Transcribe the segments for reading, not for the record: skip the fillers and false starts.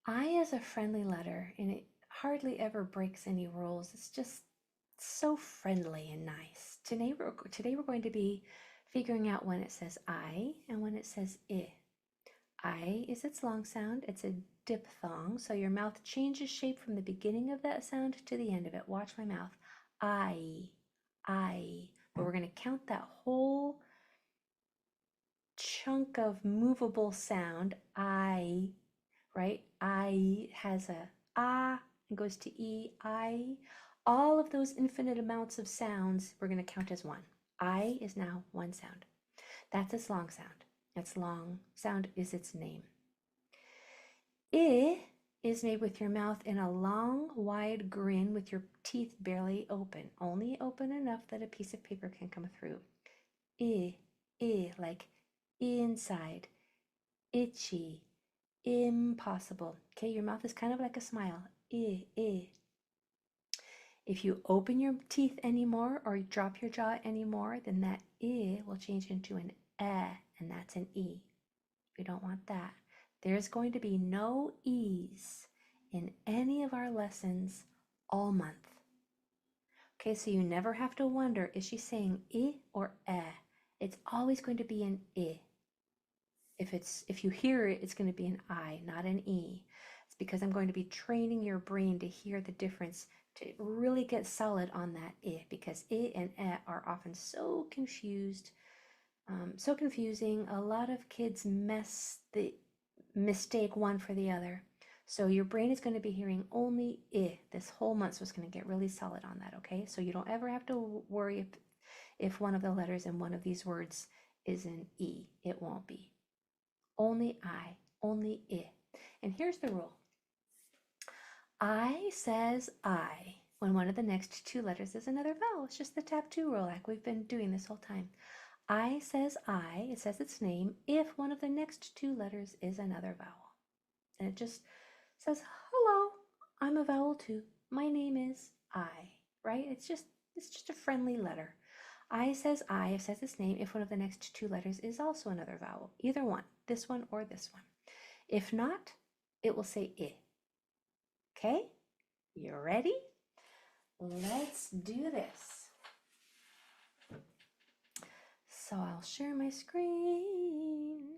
I is a friendly letter and it hardly ever breaks any rules. It's just so friendly and nice. Today we're going to be figuring out when it says I and when it says I. I is its long sound. It's a diphthong, so your mouth changes shape from the beginning of that sound to the end of it. Watch my mouth. I. But we're going to count that whole chunk of movable sound. I, right? I has a ah and goes to e, I. All of those infinite amounts of sounds we're going to count as one. I is now one sound. That's its long sound. Its long sound is its name. I is made with your mouth in a long, wide grin with your teeth barely open, only open enough that a piece of paper can come through. Like inside, itchy, impossible. Okay, your mouth is kind of like a smile. I. If you open your teeth anymore or you drop your jaw anymore, then that I will change into an and that's an E. We don't want that. There's going to be no E's in any of our lessons all month. Okay, so you never have to wonder, is she saying I or eh? It's always going to be an I. If you hear it, it's going to be an I, not an E. It's because I'm going to be training your brain to hear the difference, to really get solid on that I, because I and eh are often so confused, so confusing. A lot of kids mistake one for the other. So your brain is going to be hearing only I this whole month, so it's going to get really solid on that, okay? So you don't ever have to worry if one of the letters in one of these words is an E. It won't be. Only I, only I. And here's the rule. I says I when one of the next two letters is another vowel. It's just the tap two rule like we've been doing this whole time. I says I, it says its name, if one of the next two letters is another vowel. And it just says, hello, I'm a vowel too. My name is I, right? It's just a friendly letter. I says I, it says its name, if one of the next two letters is also another vowel. Either one, this one or this one. If not, it will say I. Okay? You ready? Let's do this. So I'll share my screen.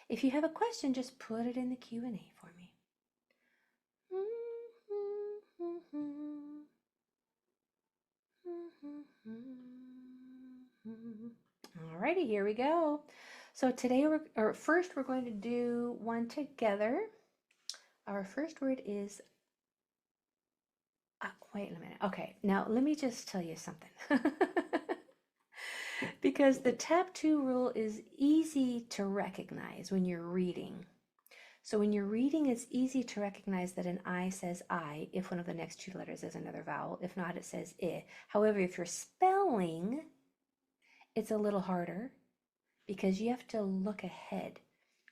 If you have a question, just put it in the Q&A for me. Alrighty, here we go. So today first we're going to do one together. Our first word is, wait a minute. Okay, now let me just tell you something. Because the tap two rule is easy to recognize when you're reading. So when you're reading, it's easy to recognize that an I says I if one of the next two letters is another vowel. If not, it says I. However, if you're spelling, it's a little harder because you have to look ahead.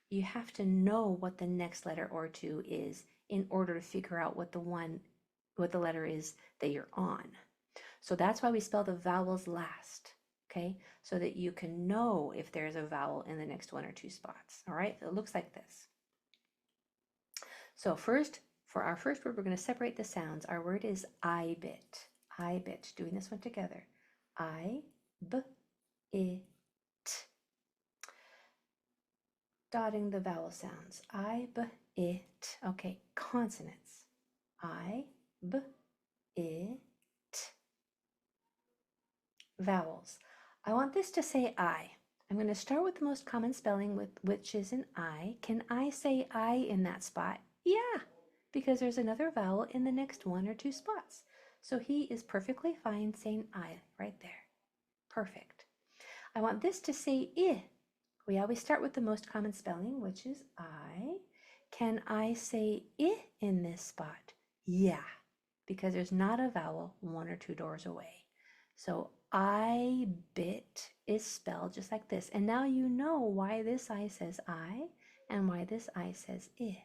You have to know what the next letter or two is in order to figure out what the letter is that you're on. So that's why we spell the vowels last, okay? So that you can know if there's a vowel in the next one or two spots, all right? So it looks like this. So first, for our first word, we're going to separate the sounds. Our word is I bit. I bit. Doing this one together. I, b, I, t. Dotting the vowel sounds. I, b, I, t. Okay, consonants. I, b, I, t. Vowels. I want this to say I. I'm going to start with the most common spelling, which is an I. Can I say I in that spot? Yeah, because there's another vowel in the next one or two spots. So he is perfectly fine saying I right there. Perfect. I want this to say I. We always start with the most common spelling, which is I. Can I say I in this spot? Yeah, because there's not a vowel one or two doors away. So I bit is spelled just like this. And now you know why this I says I and why this I says I.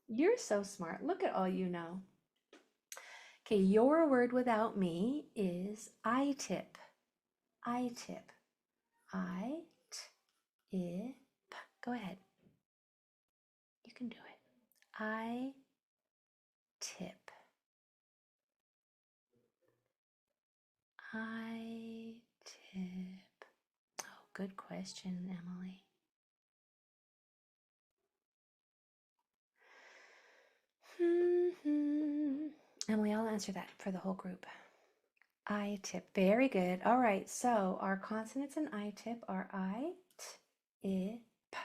You're so smart. Look at all you know. Okay, your word without me is I tip. I tip. I, t, I, Go ahead. You can do it. I tip. I tip. Oh, good question, Emily. Emily, I'll answer that for the whole group. I tip. Very good. All right, so our consonants in I tip are I, t, I, p.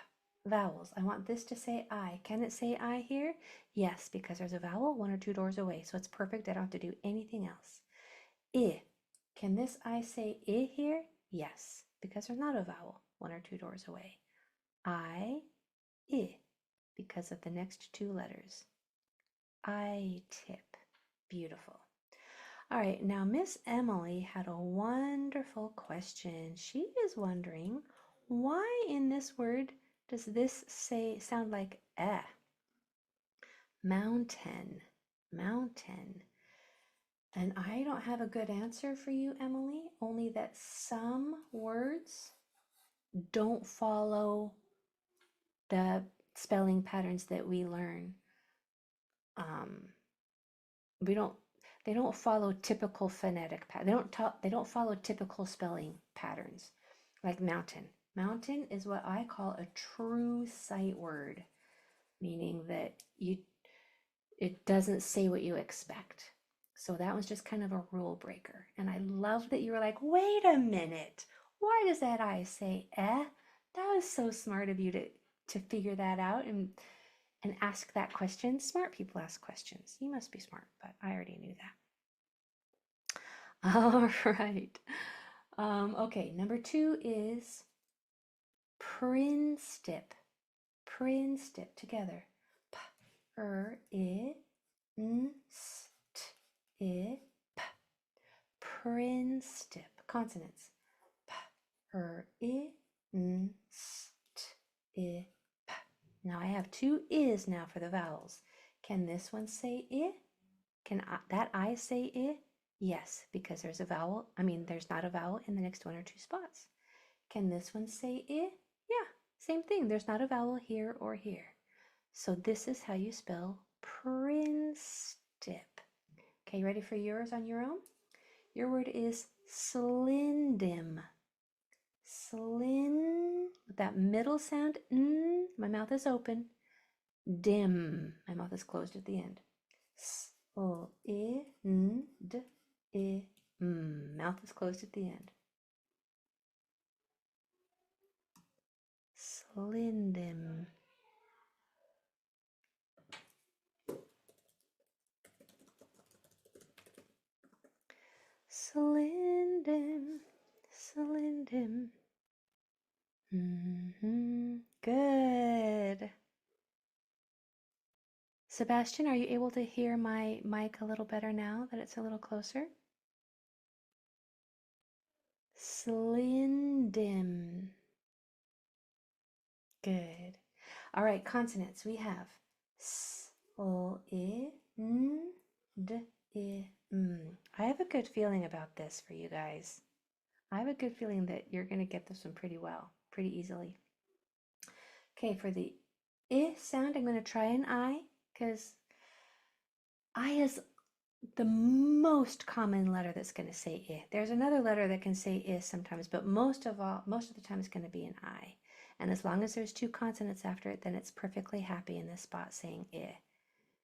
Vowels. I want this to say I. Can it say I here? Yes, because there's a vowel 1 or 2 doors away, so it's perfect. I don't have to do anything else. I. Can this I say I here? Yes, because there's not a vowel 1 or 2 doors away. I, because of the next 2 letters. I tip. Beautiful. All right, now Miss Emily had a wonderful question. She is wondering, why in this word does this sound like eh? Mountain, mountain. And I don't have a good answer for you, Emily, only that some words don't follow the spelling patterns that we learn. They don't follow typical phonetic they don't follow typical spelling patterns like mountain. Mountain is what I call a true sight word, meaning that it doesn't say what you expect. So that was just kind of a rule breaker. And I love that you were like, wait a minute, why does that I say eh? That was so smart of you to figure that out and ask that question. Smart people ask questions. You must be smart, but I already knew that. All right. Okay, number 2 is prinstip. Prinstip together. P, r, I, n, st, I, p. Prinstip. Consonants. P, r, I, n, st, I, p. Now I have 2 is now for the vowels. Can this one say I? Can that I say I? Yes, because there's a vowel. There's not a vowel in the next 1 or 2 spots. Can this one say I? Yeah, same thing. There's not a vowel here or here. So this is how you spell prinstip. Okay, ready for yours on your own? Your word is slindim. With that middle sound, my mouth is open. Dim, my mouth is closed at the end. Mouth is closed at the end. Slindim. Slindim. Slindim. Good. Sebastian, are you able to hear my mic a little better now that it's a little closer? Slindim. Good. All right, consonants. We have s, o, I, n, d, I, m. I have a good feeling about this for you guys. I have a good feeling that you're going to get this one pretty well, pretty easily. Okay, for the I sound, I'm going to try an I, because I is the most common letter that's going to say I. There's another letter that can say I sometimes, but most of the time it's going to be an I. And as long as there's 2 consonants after it, then it's perfectly happy in this spot saying I.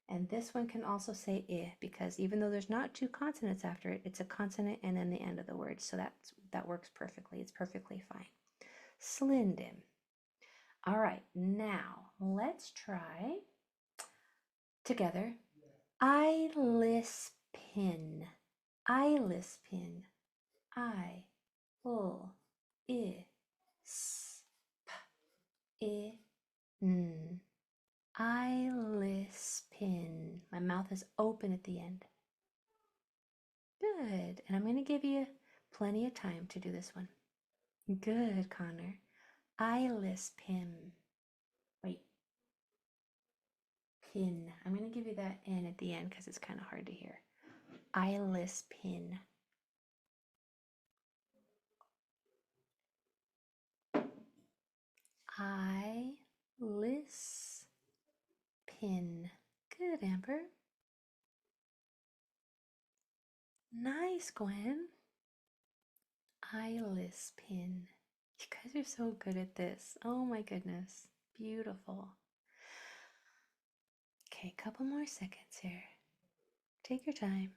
And this one can also say I, because even though there's not 2 consonants after it, it's a consonant and then the end of the word. So that works perfectly. It's perfectly fine. Slindim. All right, now let's try together. Eyelispin. Eyelispin. I, l, I, s, p, I, n. Eyelispin. My mouth is open at the end. Good. And I'm going to give you plenty of time to do this one. Good, Connor. Eyelispin. Wait. Pin. I'm going to give you that N at the end because it's kind of hard to hear. Eyelispin. number. Nice, Gwen. Eyeless pin. You guys are so good at this. Oh my goodness. Beautiful. Okay, a couple more seconds here. Take your time.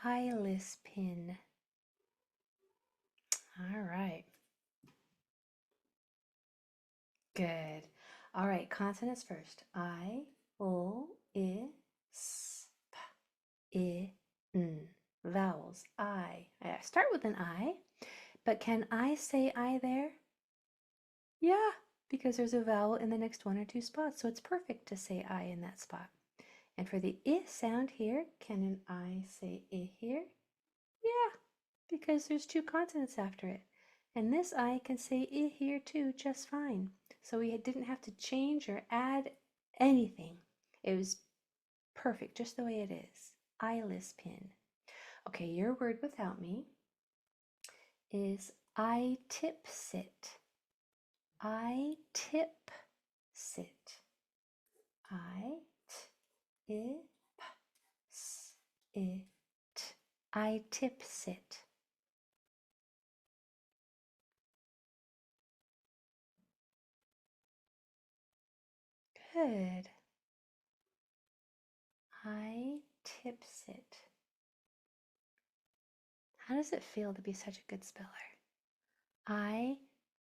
Eyeless pin. All right. Good. All right, consonants first. I, O, I, S, P, I, N. Vowels. I start with an I, but can I say I there? Yeah, because there's a vowel in the next one or two spots, so it's perfect to say I in that spot. And for the I sound here, can an I say I here? Yeah, because there's two consonants after it. And this I can say I here too just fine. So we didn't have to change or add anything. It was perfect just the way it is. Eyeless pin. Okay, your word without me is I tip sit. I tip sit. I tip sit. I tip sit. Good. I tip sit. How does it feel to be such a good speller? I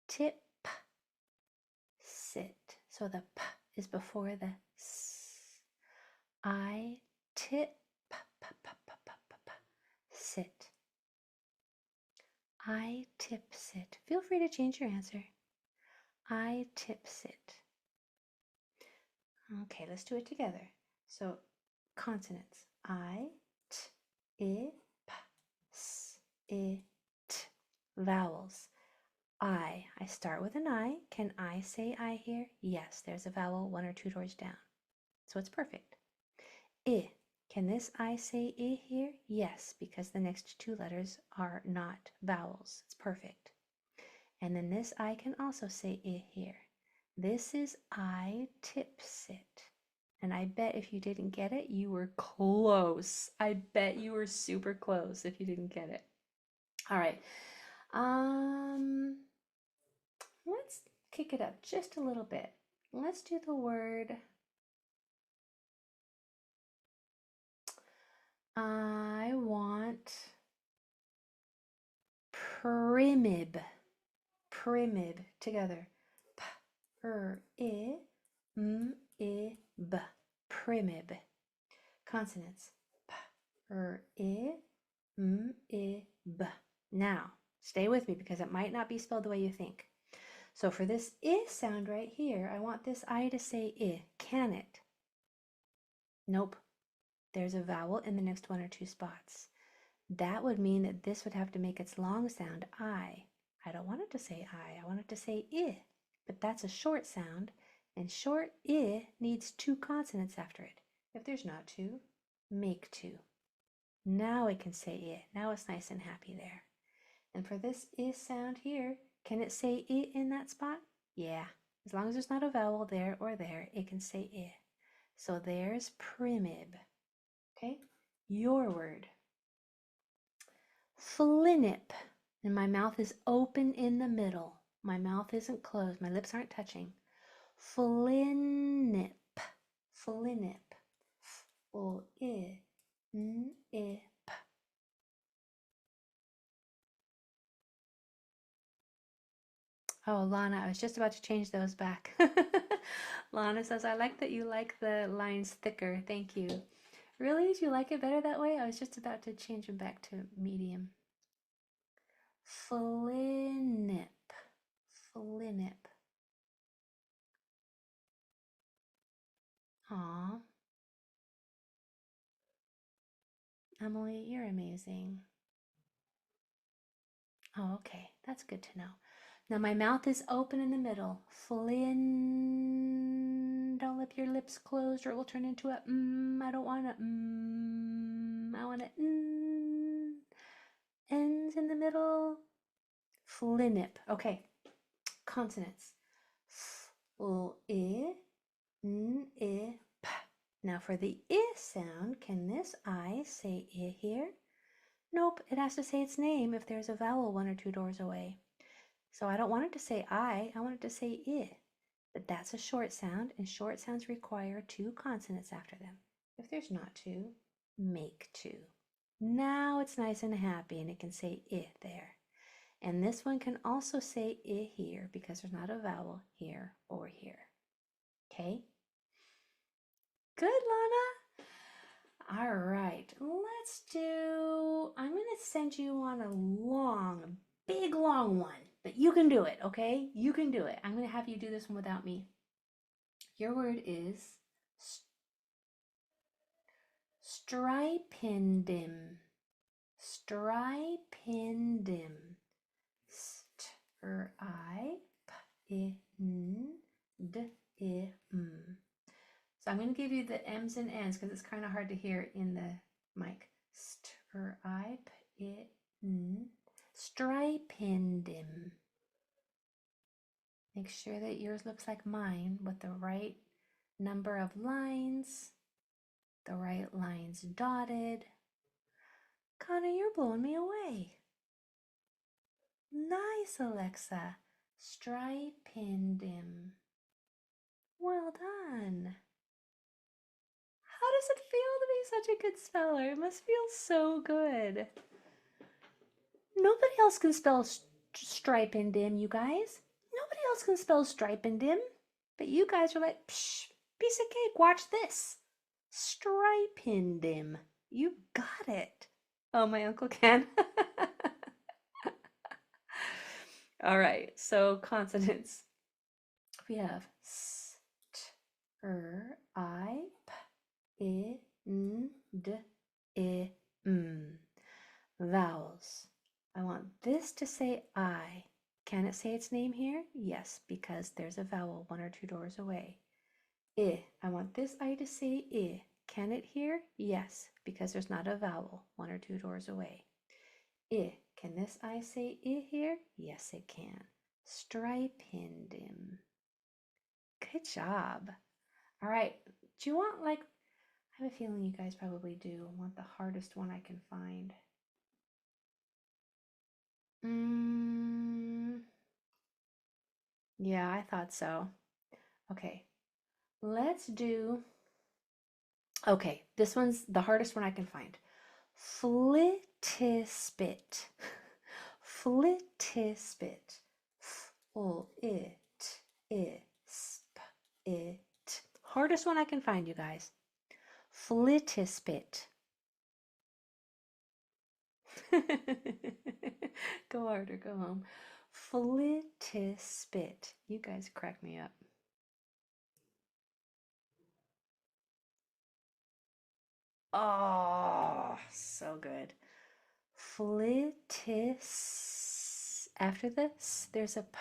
tip sit. So the p is before the s. I tip sit. I tip sit. Feel free to change your answer. I tip sit. Okay, let's do it together. So consonants. I, t, I, p, s, I, t. Vowels. I start with an I. Can I say I here? Yes, there's a vowel one or two doors down. So it's perfect. I. Can this I say I here? Yes, because the next two letters are not vowels. It's perfect. And then this I can also say I here. This is I tip sit. And I bet if you didn't get it, you were close. I bet you were super close if you didn't get it. All right. Let's kick it up just a little bit. Let's do the word I want primib. Primib together. P-r-i-m-i-b. Primib. Consonants. P-r-i-m-i-b. Now, stay with me because it might not be spelled the way you think. So for this I sound right here, I want this I to say I. Can it? Nope. There's a vowel in the next one or two spots. That would mean that this would have to make its long sound I. I don't want it to say I want it to say I. But that's a short sound, and short I needs two consonants after it. If there's not two, make two. Now it can say I. Now it's nice and happy there. And for this I sound here, can it say I in that spot? Yeah. As long as there's not a vowel there or there, it can say I. So there's primib. Okay? Your word. Flinnip. And my mouth is open in the middle. My mouth isn't closed. My lips aren't touching. Flinnip. Flinnip. F-o-i-n-i-p. Oh, Lana, I was just about to change those back. Lana says, I like that you like the lines thicker. Thank you. Really? Do you like it better that way? I was just about to change them back to medium. Flinnip. Flinnip. Aw. Emily, you're amazing. Oh, okay. That's good to know. Now my mouth is open in the middle. Flynn. Don't let your lips closed or it will turn into a I don't want a I want a Ends in the middle. Flinnip. Okay. Consonants. F, L, I, I, p. Now for the I sound, can this I say I here? Nope, it has to say its name if there's a vowel 1 or 2 doors away. So I don't want it to say I want it to say I. But that's a short sound, and short sounds require 2 consonants after them. If there's not 2, make 2. Now it's nice and happy, and it can say I there. And this one can also say I here because there's not a vowel here or here. Okay? Good, Lana. All right, let's do, I'm going to send you on a long, big long one, but you can do it, okay? You can do it. I'm going to have you do this one without me. Your word is strypendim. Strypendim. Strypendim. So I'm going to give you the M's and N's because it's kind of hard to hear in the mic. Strypendim. Make sure that yours looks like mine with the right number of lines, the right lines dotted. Connor, you're blowing me away. Nice, Alexa. Strypendim. Well done. How does it feel to be such a good speller? It must feel so good. Nobody else can spell strypendim, you guys. Nobody else can spell strypendim. But you guys are like, psh, piece of cake, watch this. Strypendim. You got it. Oh, my uncle can. All right, so consonants. We have st, I, p, I, n, d, I, m. Vowels. I want this to say I. Can it say its name here? Yes, because there's a vowel 1 or 2 doors away. I. I want this I to say I. Can it here? Yes, because there's not a vowel 1 or 2 doors away. I. Can this I say I here? Yes, it can. Strypendim. Good job. All right. Do you want, like, I have a feeling you guys probably do want the hardest one I can find. Yeah, I thought so. Okay. Let's do, okay, this one's the hardest one I can find. Flitispit. Flitispit. It. Hardest one I can find, you guys. Flitispit. Go hard or go home. Flitispit. You guys crack me up. Oh, so good. Flitis. After this, there's a p.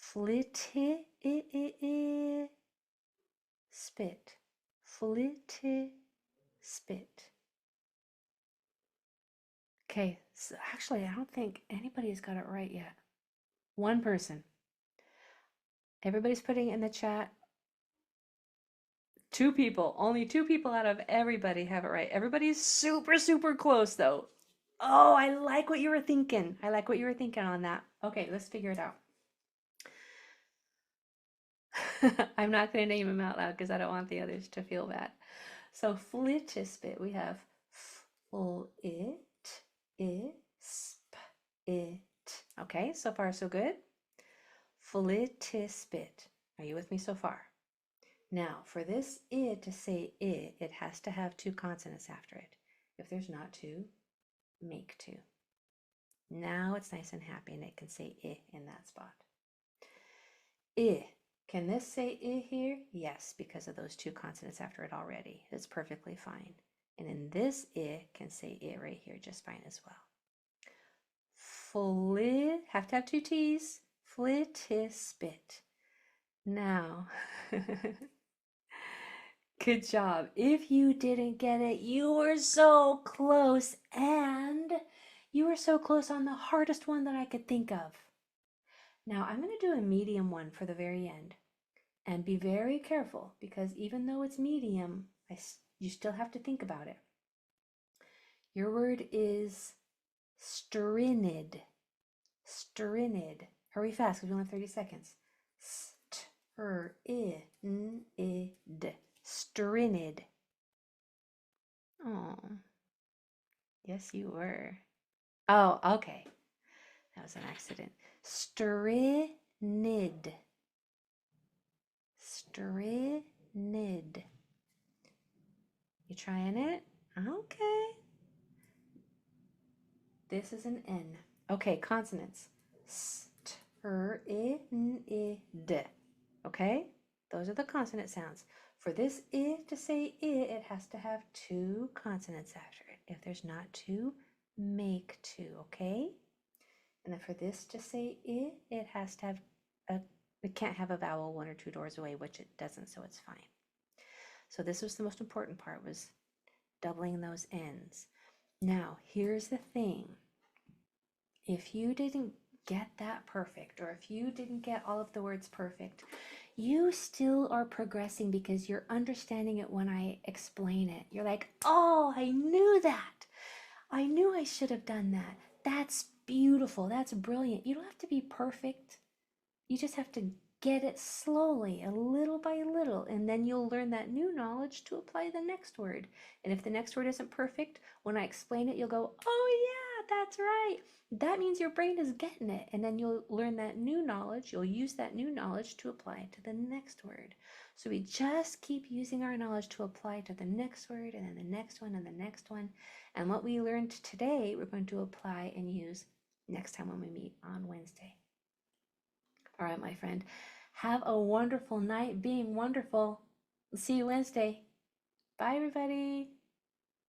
Fliti spit. Fliti spit. Okay, so actually, I don't think anybody's got it right yet. One person. Everybody's putting in the chat. 2 people. Only 2 people out of everybody have it right. Everybody's super, super close, though. Oh, I like what you were thinking. I like what you were thinking on that. Okay, let's figure it out. I'm not going to name them out loud because I don't want the others to feel bad. So flitispit, we have flit, it. Okay, so far so good. Flitispit. Are you with me so far? Now, for this I to say I, it has to have 2 consonants after it. If there's not 2, make 2. Now it's nice and happy and it can say I in that spot. I. Can this say I here? Yes, because of those 2 consonants after it already. It's perfectly fine. And in this I can say I right here just fine as well. Flit, have to have 2 T's. Flitispit. Now, good job. If you didn't get it, you were so close, and you were so close on the hardest one that I could think of. Now I'm going to do a medium one for the very end. And be very careful because even though it's medium, you still have to think about it. Your word is strinid. Strinid. Hurry fast because we only have 30 seconds. Strinid. Strinid. Oh, yes, you were. Oh, okay. That was an accident. Strinid. Strinid. You trying it? Okay. This is an N. Okay, consonants. Strinid. Okay? Those are the consonant sounds. For this I to say I, it has to have two consonants after it. If there's not two, make two, okay? And then for this to say I, it has to have it can't have a vowel one or two doors away, which it doesn't, so it's fine. So this was the most important part, was doubling those N's. Now, here's the thing. If you didn't get that perfect, or if you didn't get all of the words perfect, you still are progressing because you're understanding it when I explain it. You're like, oh, I knew that. I knew I should have done that. That's beautiful. That's brilliant. You don't have to be perfect. You just have to get it slowly, a little by little, and then you'll learn that new knowledge to apply the next word. And if the next word isn't perfect, when I explain it, you'll go, oh yeah, that's right. That means your brain is getting it. And then you'll learn that new knowledge. You'll use that new knowledge to apply it to the next word. So we just keep using our knowledge to apply to the next word, and then the next one, and the next one. And what we learned today, we're going to apply and use next time when we meet on Wednesday. All right, my friend. Have a wonderful night being wonderful. See you Wednesday. Bye, everybody.